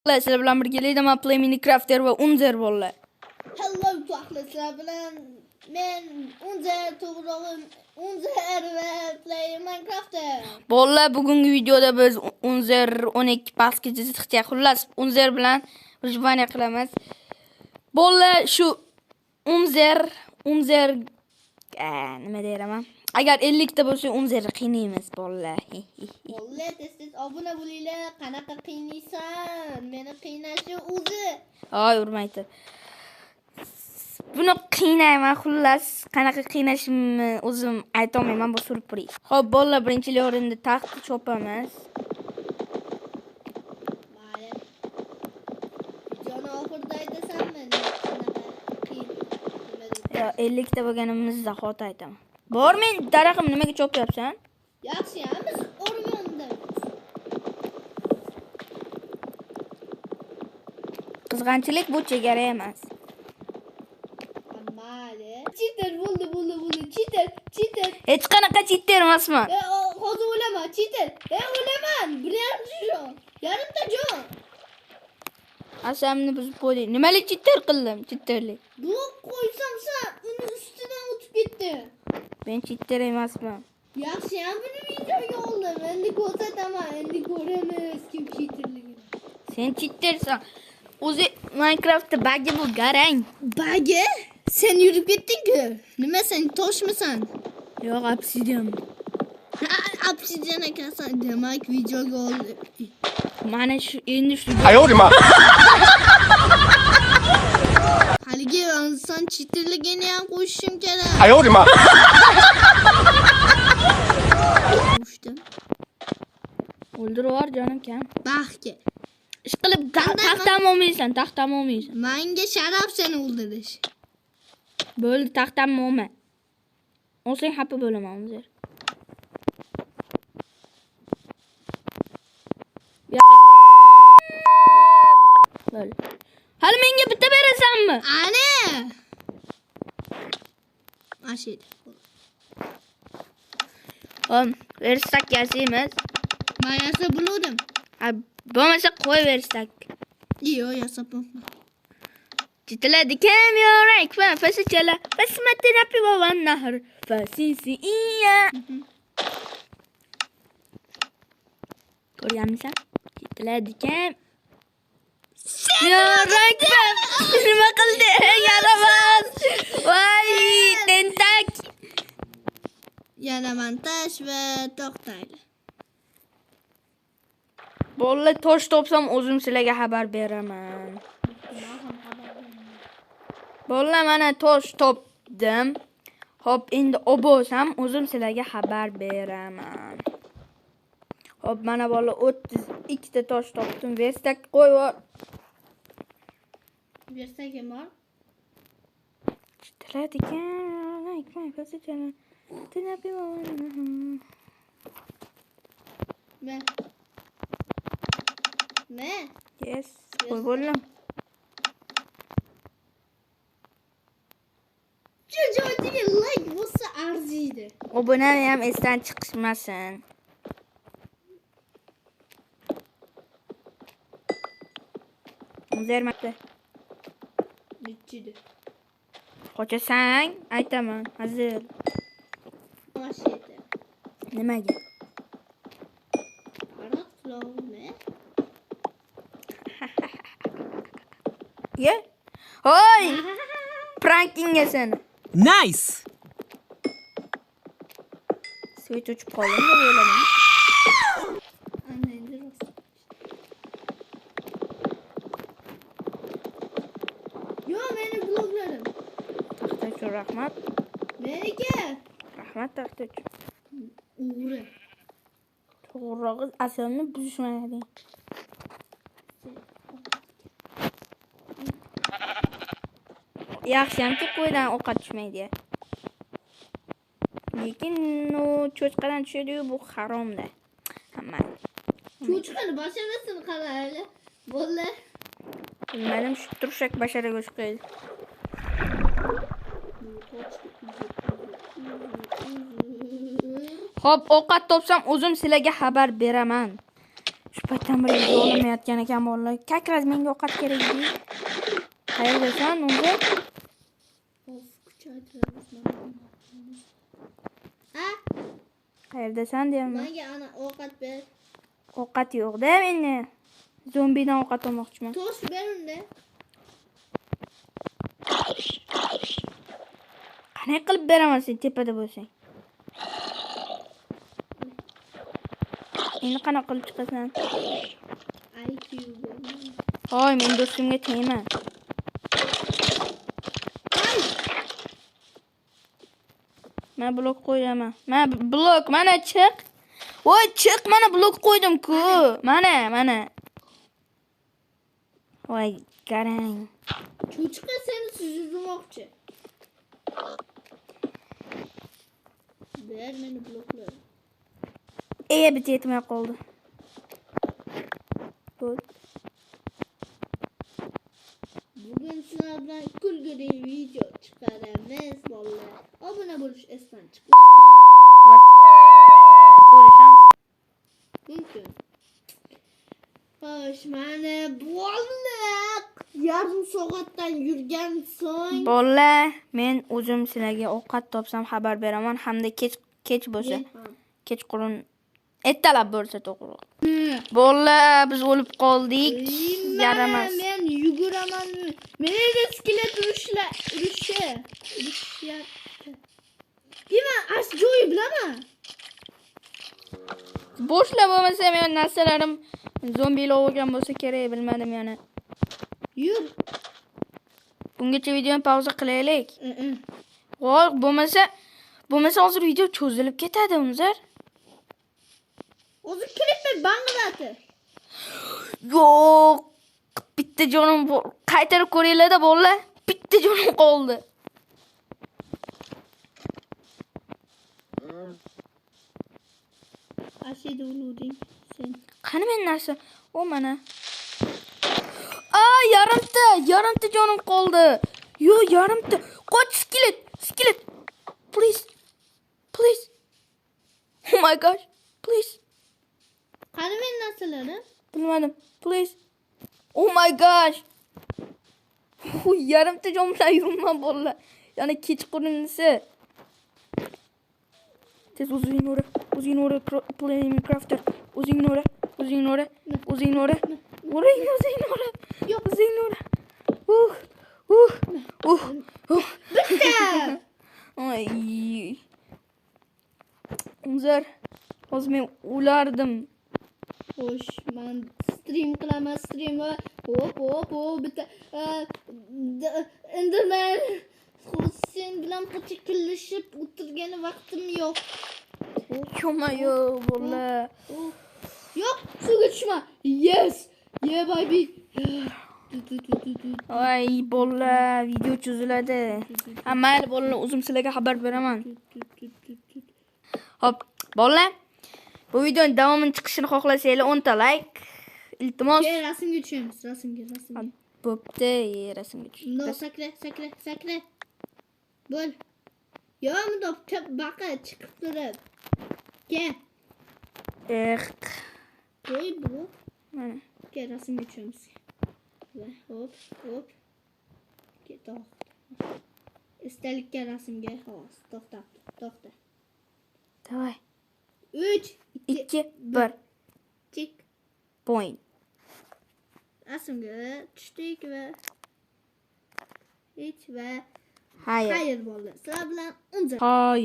Sizlar bilan birgalikda men Play Minecrafter va Unzer bolalar. Hello sizlar bilan men Unzer to'g'rirog'i Unzer va Play Minecrafter. Bolalar, bugungi videoda biz Unzer 12 pastgacha chiqcha, xullas Unzer bilan выживание qilamiz. Bolalar, shu Unzer nima deyman? Agar 50 ta bo'lsa Unzerni qiynaymiz bolalar. Bolalar, tez obuna bo'linglar. Qanaqa qiynaysan? Meni qiynashi o'zi. Ay, urmaydi. Buni qiynayman, xullas qanaqa qiynashimni o'zim ayta olmayman, bu surpriz. Xo'p, bolalar, birinchi o'rinda taxtni chopamiz. Mayli. Joni oxirida aytasanmi? Yo, 50 ta bo'lganimizda xato aytaman. Bor, men daraxtni nimaga chopyapsan? Yaxshi, biz o'rgandamiz. Qizg'anchilik bu chegara emas. Mayli. Cheater bo'ldi. Cheater. Hech qanaqa cheater emasman. Hozir o'lama, cheater. O'laman. Birinchi jon. Yarimta jon. Asamni buzib qo'yding. Nimalik cheater qildim? Cheaterlik. Blok qo'ysam sen uni ustidan o'tib ketdi. Men cheater emasman. Yaxshi, ham buni videoga oldim. Endi ko'rsataman. Endi ko'ramiz kim cheaterligini. Sen cheatersan. O'zi Minecraftda bagi bu garang. Bagi? Sen yurib ketding-ku. Nima sen toshmisan? Yo'q, obsidian. Obsidian ekansan, demak videoga oldim. Mana shu endi shu. Ayolima. Haligi inson cheaterligini ham qo'shishim kerak. Ayolima. Qo'shdim. O'ldirib yubor jonim kam. Baxtga. Ishqilib taxtam olmaysan. Menga sharaf seni o'ldirish. Bo'ldi, taxtam olma. Olsang xafa bo'laman o'zim. Bo'l. Hali menga bitta berasanmi? Ana! Ashid. Verstak yasaymiz. Men yasab bo'ldim. Bo'lmasa qo'y verstak. Yo'q, yasab bo'ldim. Jitiladi kam yorak va fasichala basmatina pivo va nahr fasisiya. Ko'rganmisan? Jitiladi kam yorak va nima qildi? Yaramas. Voy, tentak. Yana montaj va to'xtayli. Bolalar, tosh topsam o'zim sizlarga xabar beraman. Bolalar, mana tosh topdim. Hop, endi obosam o'zim sizlarga xabar beraman. Hop, mana bolalar 32 ta tosh topdim. Verstak qo'y bor. Verstakga bor. Tiladigan, aytmay fasichala. Tinapi bo'ldi. Me? Yes, qo'y bo'lim. Joyga like bo'lsa arziydi. Obunani ham esdan chiqmasin. Muzermakda. Nechidi? Qochasan, aytaman, hazır. Mashita. Nimaga? Qarab qilawmi? Ye? Hoy! Prankinga seni. Nice. Svet uçup qoldim deb o'yladim. Ana endi rost. Yo, meni bloklarim. Taxta uchun rahmat. Menga. Rahmat taxta uchun. O'g'ri. To'g'rirog'i asalni buzishmaydi. Yaxshiyamki qo'ydan ovqat tushmaydi. Lekin u cho'chqadan tushadi-yu, bu haromda. Hamma. Cho'chqani basharasini qarayli. Bo'ldi. Bilmadim, shu turshak basharaga o'ch qo'ydi. Hop, ovqat topsam o'zim sizlarga xabar beraman. Shu Paytdan beri video olamayotgan ekan bolalar. Как раз menga ovqat kerak edi. Qayerdasan unda? Of, kuchaytiramiz mana. Ha? Qayerdasan deyapman. Menga ana ovqat ber. Ovqat yo'q-da menda. Zombidan ovqat olmoqchiman. Tosh ber unda. Qanday qilib beraman sen tepada bo'lsang? Endi qanaqa qilib chiqasan? IQ ber. Hoy, men do'stimga tegma. Men blok qo'yaman. Men blok, mana chiq. Voy, chiq, mana blok qo'ydim-ku. Mana. Voy, qarang. Cho'chqa seni suzdirmoqchi. Ber meni bloklar. Bitta yetmay qoldi. Bo'l. Bugun sizlar bilan kulgili video chiqaramiz bolalar. Obuna bo'lish esdan chiqmasin. Bo'lisham. Mumkin. Xo'sh, mana bolalar yarim soatdan yurgan so'ng Bolalar, men o'zim sizlarga ovqat topsam xabar beraman, hamda kech bo'lsa, kechqurun ertalab bo'lsa to'g'ri. Bolalar, biz o'lib qoldik. Yaramas. Men yuguraman. Meni skelet urushyapti. Nima joyi bilaman. Bo'shlar bo'lmasa, men narsalarim zombilar o'lgan bo'lsa kerak, bilmadim yana. Yur. Bungacha videoni pauza qilaylik. Voy, bo'lmasa hozir video cho'zilib ketadi, Unzar. O'zi klipni banglatdi. Yo'q. Bitta jonim qaytarib ko'ringlar-da, bolalar. Bitta jonim qoldi. Ashida uluding sen. Qani men narsa? O mana. Yarimta jonim qoldi. Yo, yarimta. Qoch, skelet. Please. Oh my gosh. Please. Qani men narsalarim? Bilmadim. Please. Oh my gosh. Yarimta jon bilan yurman bolalar. Yana kechqurunisi. Tez o'zingni o'ra, play Minecraft'da. O'zingni o'ra. Yo'q, o'zingni o'ra. Bitta. Ay. Unzar, hozir men o'lardim. Xo'sh, men stream qilaman, hop, bitta Enderman. Sen bilan qo'chakillashib o'tirgani vaqtim yo'q. Yo'q, bolalar. Yo'q, suvga tushma. Yes. Yeah, baby. Ay, bolalar, video cho'ziladi. Mayli bolalar, o'zim sizlarga xabar beraman. Hop, bolalar. Bu videoning davomini chiqishini xohlasanglar 10 ta like. Iltimos. Rasmga tushamiz, rasmga. Bo'pti, rasmga tush. No, sakra. Bo'l. Yo'q, baqa chiqib turib. Kel. Qo'y bu. Mana. Kel, rasmga tushamiz. Va hop. To'xta. Istalikka rasmga xolos. To'xta. Davay. 3, 2, 1. Tik. Point. Rasmga tushdik va Xayr bo'ldi. Sizlar bilan Unzar. Hayır.